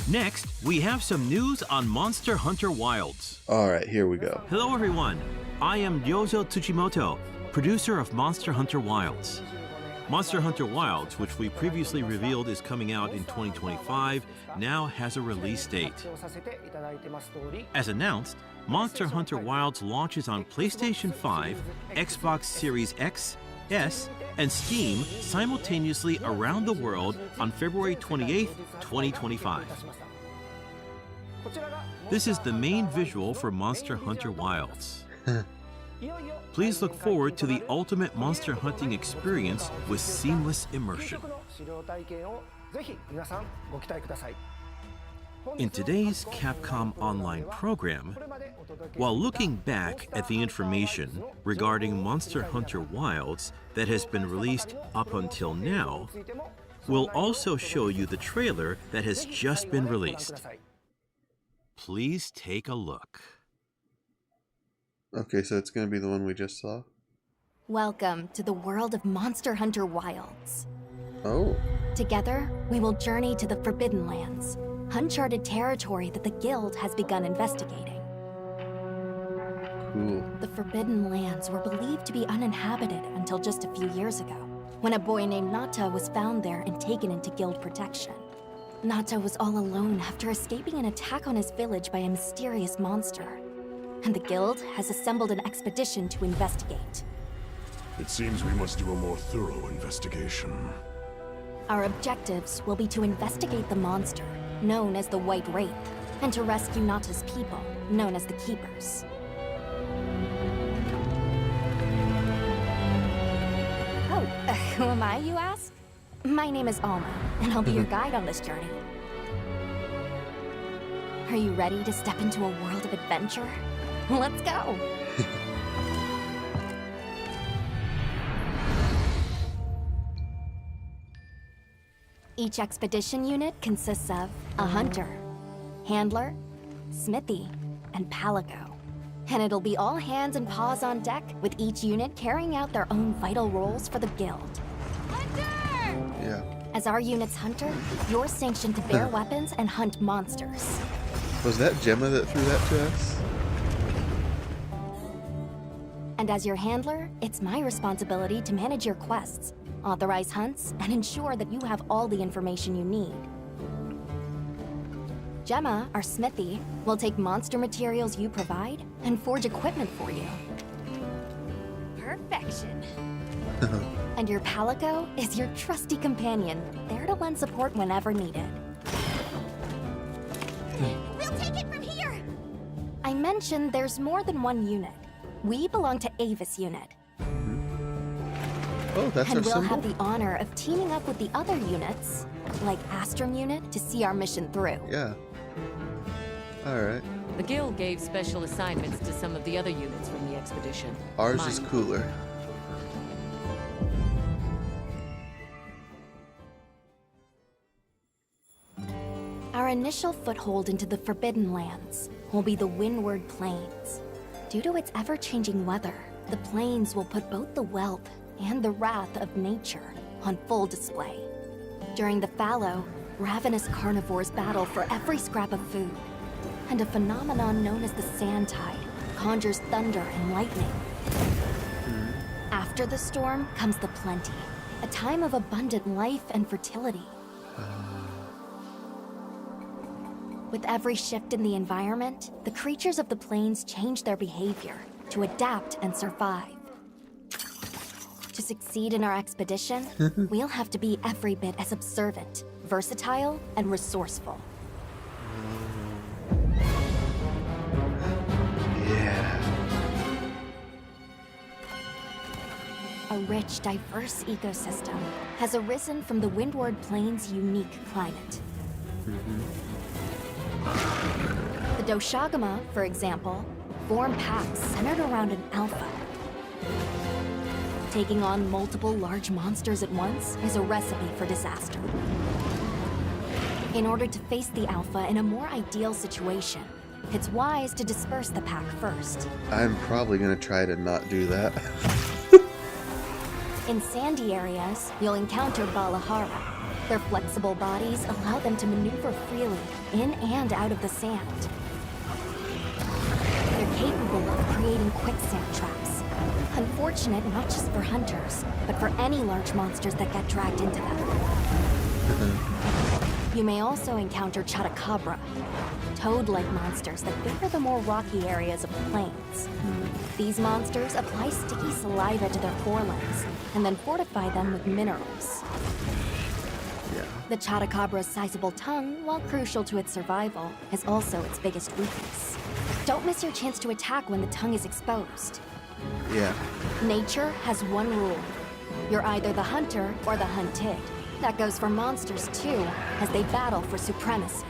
Next, we have some news on Monster Hunter Wilds. Alright, here we go. Hello everyone, I am Ryozo Tsuchimoto, producer of Monster Hunter Wilds. Monster Hunter Wilds, which we previously revealed is coming out in 2025, now has a release date. As announced, Monster Hunter Wilds launches on PlayStation 5, Xbox Series X, S, and Steam simultaneously around the world on February 28, 2025. This is the main visual for Monster Hunter Wilds. Please look forward to the ultimate monster hunting experience with seamless immersion. In today's Capcom Online program, while looking back at the information regarding Monster Hunter Wilds that has been released up until now, we'll also show you the trailer that has just been released. Please take a look. Okay, so it's gonna be the one we just saw? Welcome to the world of Monster Hunter Wilds. Oh. Together, we will journey to the Forbidden Lands, uncharted territory that the Guild has begun investigating. Cool. The Forbidden Lands were believed to be uninhabited until just a few years ago, when a boy named Nata was found there and taken into Guild protection. Nata was all alone after escaping an attack on his village by a mysterious monster, and the Guild has assembled an expedition to investigate. It seems we must do a more thorough investigation. Our objectives will be to investigate the monster, known as the White Wraith, and to rescue Nata's people, known as the Keepers. Oh, who am I, you ask? My name is Alma, and I'll be your guide on this journey. Are you ready to step into a world of adventure? Let's go! Each expedition unit consists of a hunter, handler, smithy, and palico. And it'll be all hands and paws on deck, with each unit carrying out their own vital roles for the Guild. Hunter! Yeah. As our unit's hunter, you're sanctioned to bear weapons and hunt monsters. Was that Gemma that threw that to us? And as your handler, it's my responsibility to manage your quests, authorize hunts, and ensure that you have all the information you need. Gemma, our smithy, will take monster materials you provide and forge equipment for you. Perfection. And your palico is your trusty companion, there to lend support whenever needed. We'll take it from here! I mentioned there's more than one unit. We belong to Avis unit. Oh, that's our and we'll symbol? have the honor of teaming up with the other units, like Astrum unit, to see our mission through. Yeah. Alright. The Guild gave special assignments to some of the other units from the expedition. Ours is cooler. Our initial foothold into the Forbidden Lands will be the Windward Plains. Due to its ever-changing weather, the plains will put both the wealth and the wrath of nature on full display. During the fallow, ravenous carnivores battle for every scrap of food, and a phenomenon known as the sand tide conjures thunder and lightning. After the storm comes the plenty, a time of abundant life and fertility. With every shift in the environment, the creatures of the plains change their behavior to adapt and survive. To succeed in our expedition, we'll have to be every bit as observant, versatile, and resourceful. Yeah. A rich, diverse ecosystem has arisen from the Windward Plains' unique climate. The Doshagama, for example, form packs centered around an alpha. Taking on multiple large monsters at once is a recipe for disaster. In order to face the alpha in a more ideal situation, it's wise to disperse the pack first. I'm probably gonna try to not do that. In sandy areas, you'll encounter Balahara, Their flexible bodies allow them to maneuver freely in and out of the sand. They're capable of creating quicksand traps. Unfortunate not just for hunters, but for any large monsters that get dragged into them. You may also encounter Chotacabra, toad-like monsters that favor the more rocky areas of the plains. These monsters apply sticky saliva to their forelimbs and then fortify them with minerals. Yeah. The Chotacabra's sizable tongue, while crucial to its survival, is also its biggest weakness. Don't miss your chance to attack when the tongue is exposed. Yeah. Nature has one rule. You're either the hunter or the hunted. That goes for monsters too, as they battle for supremacy.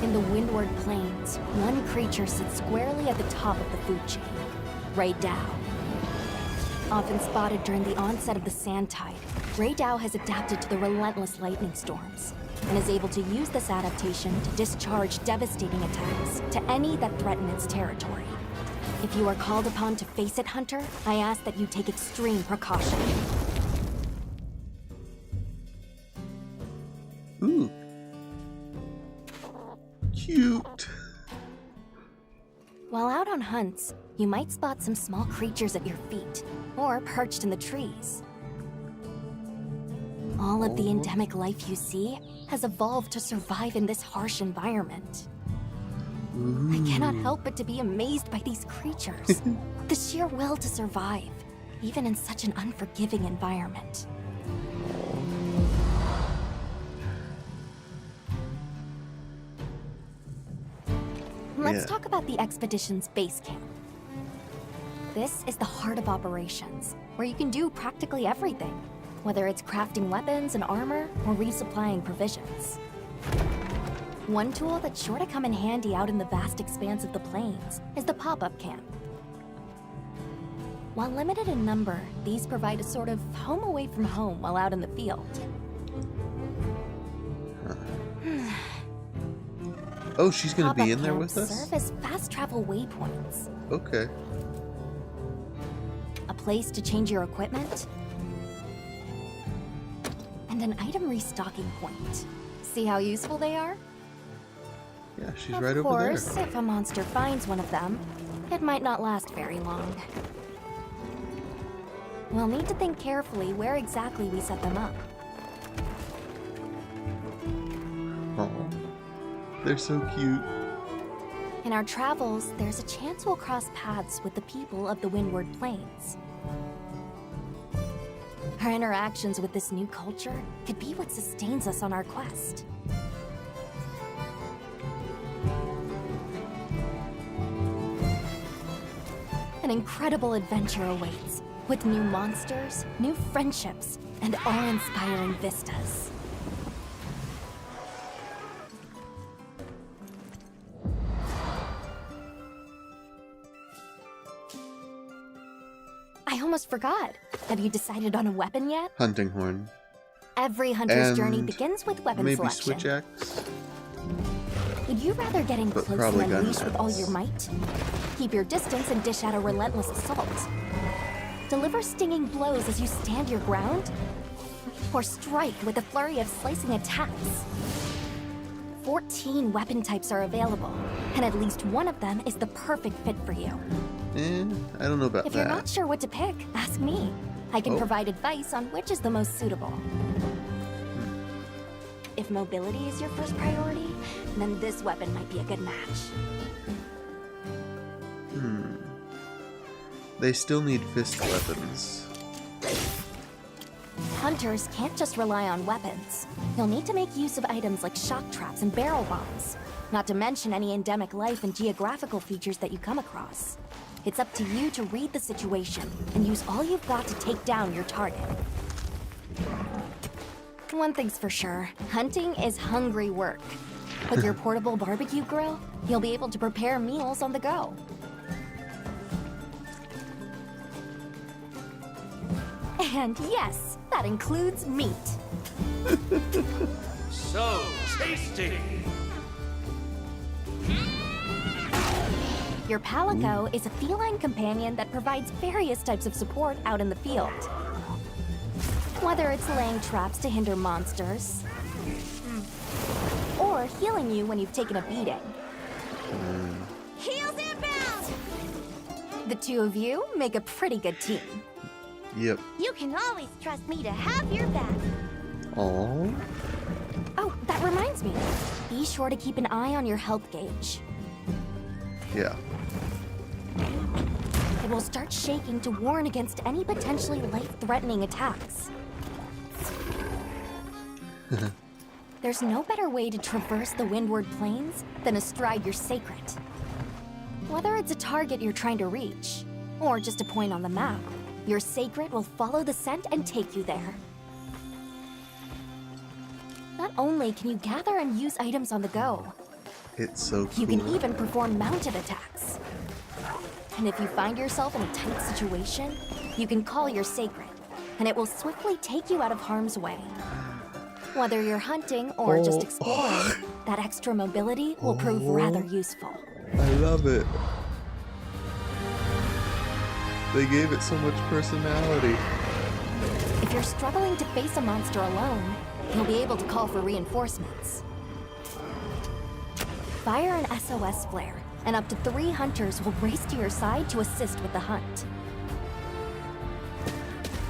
In the Windward Plains, one creature sits squarely at the top of the food chain, Ray Dow. Often spotted during the onset of the sand tide, Ray Dow has adapted to the relentless lightning storms and is able to use this adaptation to discharge devastating attacks to any that threaten its territory. If you are called upon to face it, Hunter, I ask that you take extreme precaution. Ooh. Cute. While out on hunts, you might spot some small creatures at your feet, or perched in the trees. All of the endemic life you see has evolved to survive in this harsh environment. I cannot help but to be amazed by these creatures. The sheer will to survive, even in such an unforgiving environment. Let's talk about the expedition's base camp. This is the heart of operations, where you can do practically everything, whether it's crafting weapons and armor or resupplying provisions. One tool that's sure to come in handy out in the vast expanse of the plains is the pop-up camp. While limited in number, these provide a sort of home away from home while out in the field. Oh, she's gonna Pop-up be in there camps with us? serve as fast travel waypoints. Okay. A place to change your equipment, and an item restocking point. See how useful they are? Yeah, she's right over there. Of course, if a monster finds one of them, it might not last very long. We'll need to think carefully where exactly we set them up. Oh, they're so cute. In our travels, there's a chance we'll cross paths with the people of the Windward Plains. Our interactions with this new culture could be what sustains us on our quest. An incredible adventure awaits, with new monsters, new friendships, and awe-inspiring vistas. I almost forgot. Have you decided on a weapon yet? Hunting horn. Every hunter's journey And begins with weapon maybe selection. switch axe. Would you rather get in But close probably and gun unleash with all axe. your might? Keep your distance and dish out a relentless assault? Deliver stinging blows as you stand your ground? Or strike with a flurry of slicing attacks? 14 weapon types are available, and at least one of them is the perfect fit for you. I don't know about If that. you're not sure what to pick, ask me. I can Oh. provide advice on which is the most suitable. If mobility is your first priority, then this weapon might be a good match. They still need fist weapons. Hunters can't just rely on weapons. You'll need to make use of items like shock traps and barrel bombs, not to mention any endemic life and geographical features that you come across. It's up to you to read the situation and use all you've got to take down your target. One thing's for sure, hunting is hungry work. With your portable barbecue grill, you'll be able to prepare meals on the go. And yes, that includes meat. So tasty! Your Palico is a feline companion that provides various types of support out in the field. Whether it's laying traps to hinder monsters, or healing you when you've taken a beating. Heels inbound! The two of you make a pretty good team. Yep. You can always trust me to have your back. Oh. Oh, that reminds me. Be sure to keep an eye on your health gauge. Yeah. It will start shaking to warn against any potentially life-threatening attacks. There's no better way to traverse the Windward Plains than astride your sacred. Whether it's a target you're trying to reach, or just a point on the map, your sacred will follow the scent and take you there. Not only can you gather and use items on the go, It's so cool. you can even perform mounted attacks. And if you find yourself in a tight situation, you can call your sacred, and it will swiftly take you out of harm's way. Whether you're hunting or just exploring, that extra mobility will prove rather useful. I love it. They gave it so much personality. If you're struggling to face a monster alone, you'll be able to call for reinforcements. Fire an SOS flare, and up to 3 hunters will race to your side to assist with the hunt.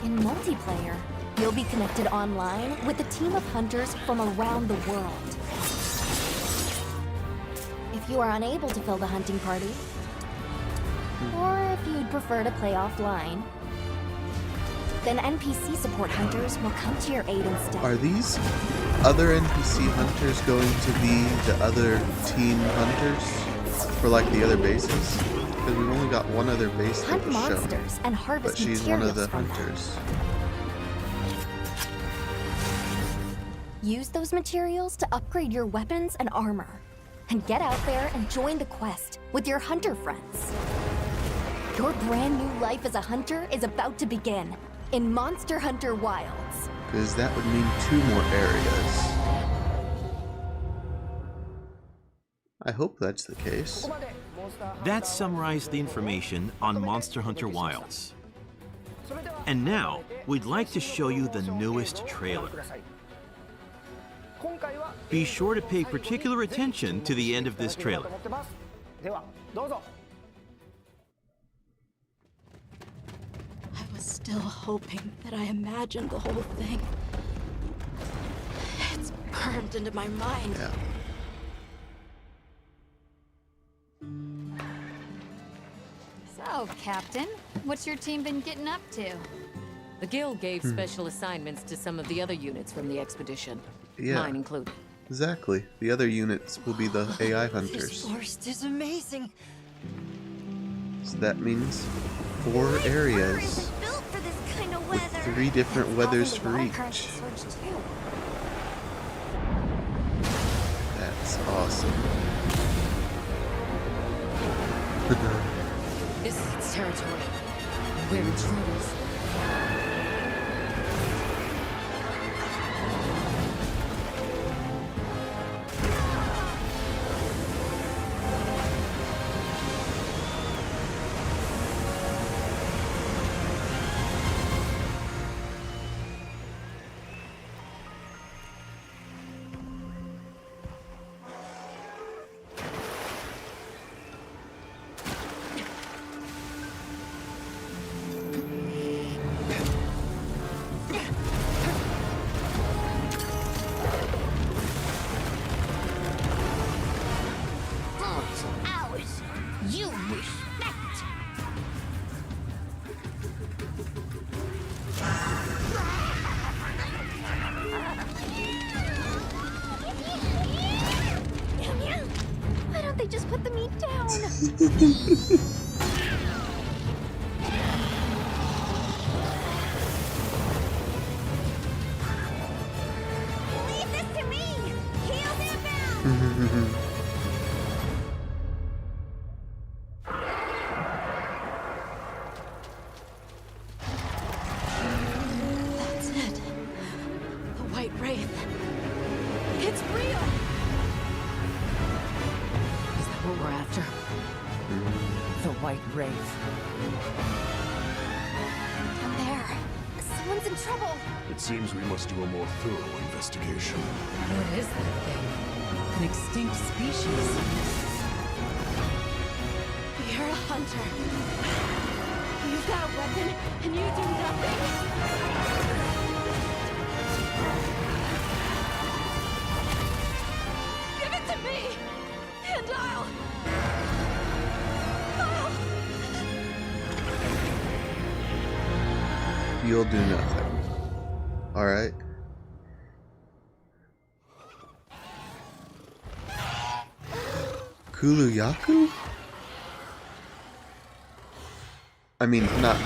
In multiplayer, you'll be connected online with a team of hunters from around the world. If you are unable to fill the hunting party, or if you'd prefer to play offline, then NPC support hunters will come to your aid instead. Are these other NPC hunters going to be the other team hunters for like the other bases? Because we've only got one other base that Hunt was shown, monsters and harvest but she's one of materials the from them. hunters. Use those materials to upgrade your weapons and armor. And get out there and join the quest with your hunter friends. Your brand new life as a hunter is about to begin in Monster Hunter Wilds. Because that would mean 2 more areas. I hope that's the case. That summarized the information on Monster Hunter Wilds. And now, we'd like to show you the newest trailer. Be sure to pay particular attention to the end of this trailer. I was still hoping that I imagined the whole thing. It's burned into my mind. Yeah. So, Captain, what's your team been getting up to? The Guild gave special assignments to some of the other units from the expedition. Yeah. Mine included. Exactly. The other units will be the AI This hunters. forest is amazing. So that means 4 areas Built for this kind of with 3 different weathers for each. too. That's awesome. This is its territory. We're intruders. Ours. You respect. Why don't they just put the meat down? Leave this to me! Heels inbound! That's it. The White Wraith. It's real! Is that what we're after? The White Wraith. Down there. Someone's in trouble. It seems we must do a more thorough investigation. What is that thing? An extinct species. You're a hunter. You've got a weapon, and you do nothing? Give it to me, and I'll... You'll do nothing. Alright. Kuluyaku? I mean, not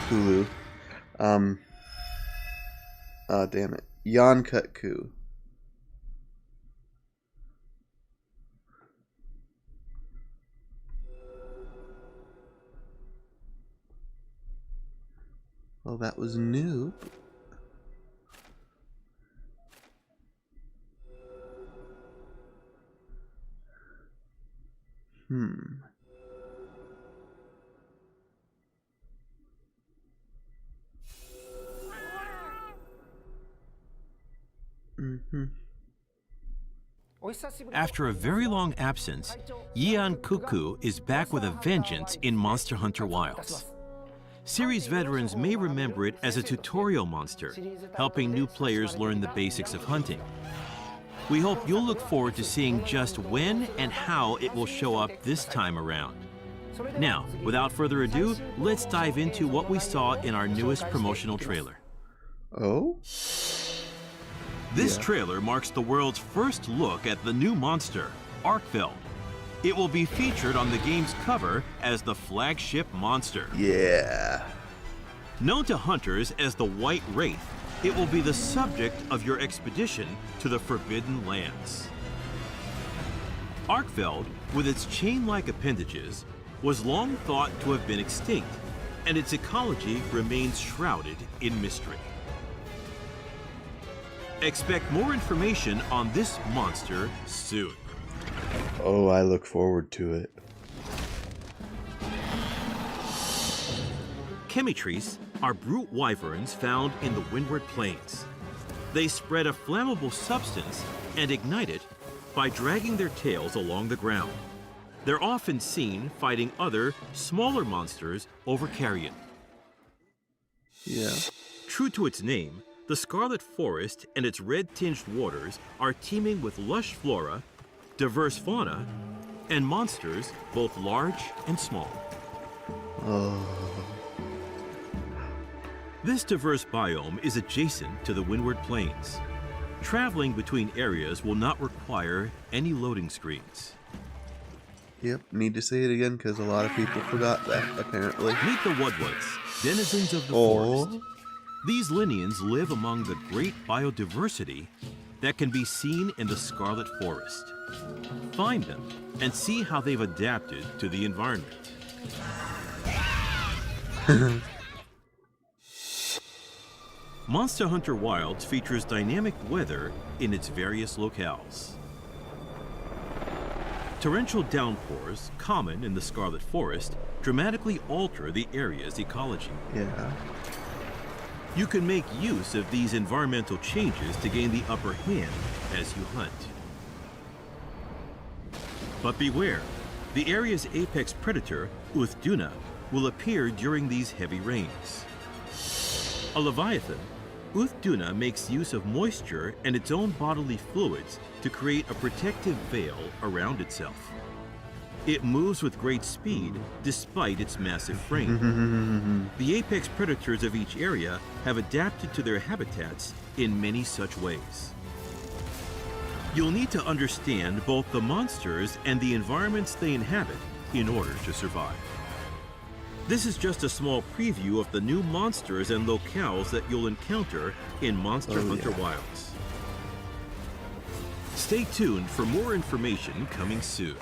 Hulu. Damn it. Yonkutku. Well, that was new. After a very long absence, Yian Kuku is back with a vengeance in Monster Hunter Wilds. Series veterans may remember it as a tutorial monster, helping new players learn the basics of hunting. We hope you'll look forward to seeing just when and how it will show up this time around. Now, without further ado, let's dive into what we saw in our newest promotional trailer. Oh? This trailer marks the world's first look at the new monster, Arkfeld. It will be featured on the game's cover as the flagship monster. Yeah. Known to hunters as the White Wraith, it will be the subject of your expedition to the Forbidden Lands. Arkfeld, with its chain-like appendages, was long thought to have been extinct, and its ecology remains shrouded in mystery. Expect more information on this monster soon. Oh, I look forward to it. Chemitries are brute wyverns found in the Windward Plains. They spread a flammable substance and ignite it by dragging their tails along the ground. They're often seen fighting other, smaller monsters over carrion. Yeah. True to its name, the Scarlet Forest and its red-tinged waters are teeming with lush flora, diverse fauna, and monsters both large and small. This diverse biome is adjacent to the Windward Plains. Traveling between areas will not require any loading screens. Yep, need to say it again because a lot of people forgot that, apparently. Meet the Wudwuds, denizens of the forest. These Linians live among the great biodiversity that can be seen in the Scarlet Forest. Find them and see how they've adapted to the environment. Monster Hunter Wilds features dynamic weather in its various locales. Torrential downpours, common in the Scarlet Forest, dramatically alter the area's ecology. Yeah. You can make use of these environmental changes to gain the upper hand as you hunt. But beware, the area's apex predator, Uthduna, will appear during these heavy rains. A leviathan, Uthduna makes use of moisture and its own bodily fluids to create a protective veil around itself. It moves with great speed despite its massive frame. The apex predators of each area have adapted to their habitats in many such ways. You'll need to understand both the monsters and the environments they inhabit in order to survive. This is just a small preview of the new monsters and locales that you'll encounter in Monster Hunter Wilds. Stay tuned for more information coming soon.